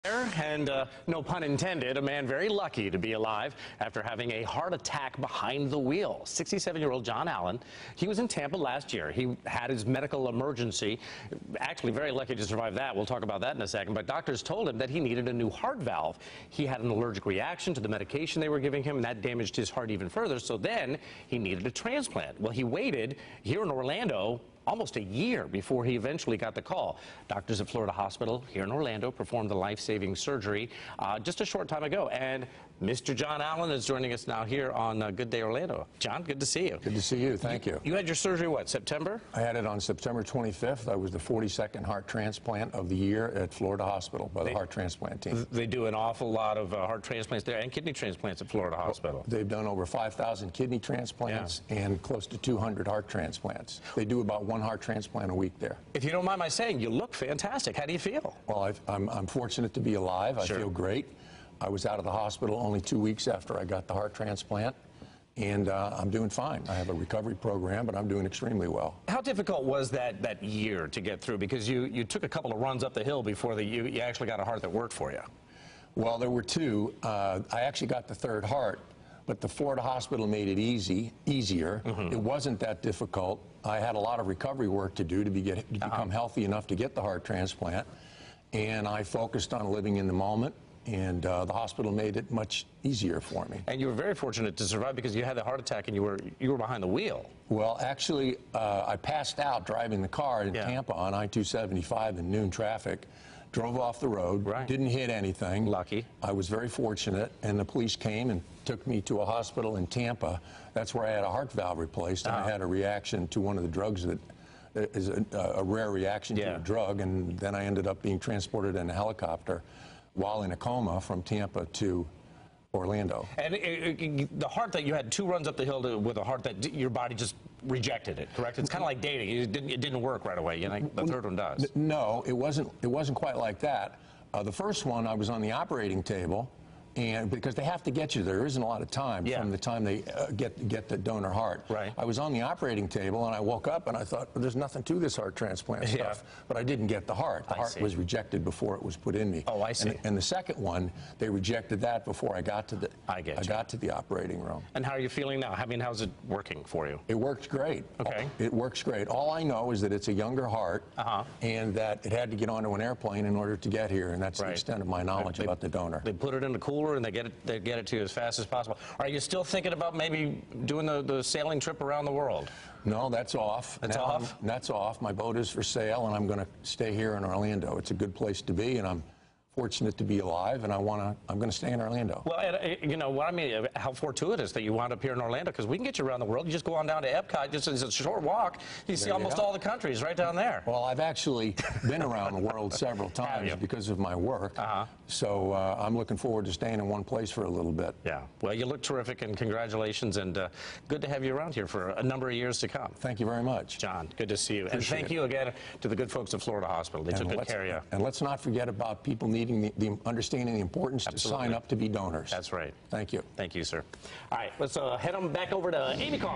And no pun intended, a man very lucky to be alive after having a heart attack behind the wheel. 67-year-old John Allen, he was in Tampa last year. He had his medical emergency. Actually, very lucky to survive that. We'll talk about that in a second. But doctors told him that he needed a new heart valve. He had an allergic reaction to the medication they were giving him, and that damaged his heart even further. So then he needed a transplant. Well, he waited here in Orlando almost a year before he eventually got the call. Doctors at Florida Hospital here in Orlando performed the life-saving surgery just a short time ago. And Mr. John Allen is joining us now here on Good Day Orlando. John, good to see you. Good to see you. Thank you. You had your surgery, what, September? I had it on September 25th. I was the 42nd heart transplant of the year at Florida Hospital by the heart transplant team. They do an awful lot of heart transplants there and kidney transplants at Florida Hospital. They've done over 5,000 kidney transplants and close to 200 heart transplants. They do about one heart transplant a week there. If you don't mind my saying, you look fantastic. How do you feel? Well, I'm fortunate to be alive. I feel great. I was out of the hospital only 2 weeks after I got the heart transplant, and I'm doing fine. I have a recovery program, but I'm doing extremely well. How difficult was that year to get through? Because you took a couple of runs up the hill before you actually got a heart that worked for you. Well, there were two. I actually got the third heart, but the Florida Hospital made it easier. It wasn't that difficult. I had a lot of recovery work to do to become healthy enough to get the heart transplant, and I focused on living in the moment, and the hospital made it much easier for me. And you were very fortunate to survive because you had the heart attack and you were behind the wheel. Well, actually, I passed out driving the car in Tampa on I-275 in noon traffic. Drove off the road, didn't hit anything. Lucky. I was very fortunate, and the police came and took me to a hospital in Tampa. That's where I had a heart valve replaced, and I had a reaction to one of the drugs that is a rare reaction to a drug, and then I ended up being transported in a helicopter while in a coma from Tampa to Orlando. And the heart that you had 2 runs up the hill with a heart that your body just rejected it, correct? It's kind of like dating. It didn't work right away. You know, the third one does. No, it wasn't quite like that. The first one, I was on the operating table, and because they have to get you there isn't a lot of time from the time they get the donor heart. I was on the operating table, and I woke up and I thought, well, there's nothing to this heart transplant stuff. But I didn't get the heart. The heart was rejected before it was put in me. Oh, I see. And the second one, they rejected that before I got to the got to the operating room. And how are you feeling now? I mean, how's it working for you? It worked great. Okay. It works great. All I know is that it's a younger heart, and that it had to get onto an airplane in order to get here, and that's the extent of my knowledge about the donor. They put it in the cooler and they get it to you as fast as possible. Are you still thinking about maybe doing the sailing trip around the world? No, that's off. That's off? That's off. My boat is for sale, and I'm going to stay here in Orlando. It's a good place to be, and I'm fortunate to be alive, and I'm going to stay in Orlando. Well, you know what I mean, how fortuitous that you wound up here in Orlando, because we can get you around the world. You just go on down to Epcot, just it's a short walk. You see almost all the countries right down there. Well, I've actually been around the world several times because of my work. So I'm looking forward to staying in one place for a little bit. Yeah. Well, you look terrific, and congratulations, and good to have you around here for a number of years to come. Thank you very much. John, good to see you. And thank you again to the good folks at Florida Hospital. They took good care of you. And let's not forget about people needing understanding the importance to sign up to be donors. That's right. Thank you. Thank you, sir. All right, let's head on back over to Amy Carr.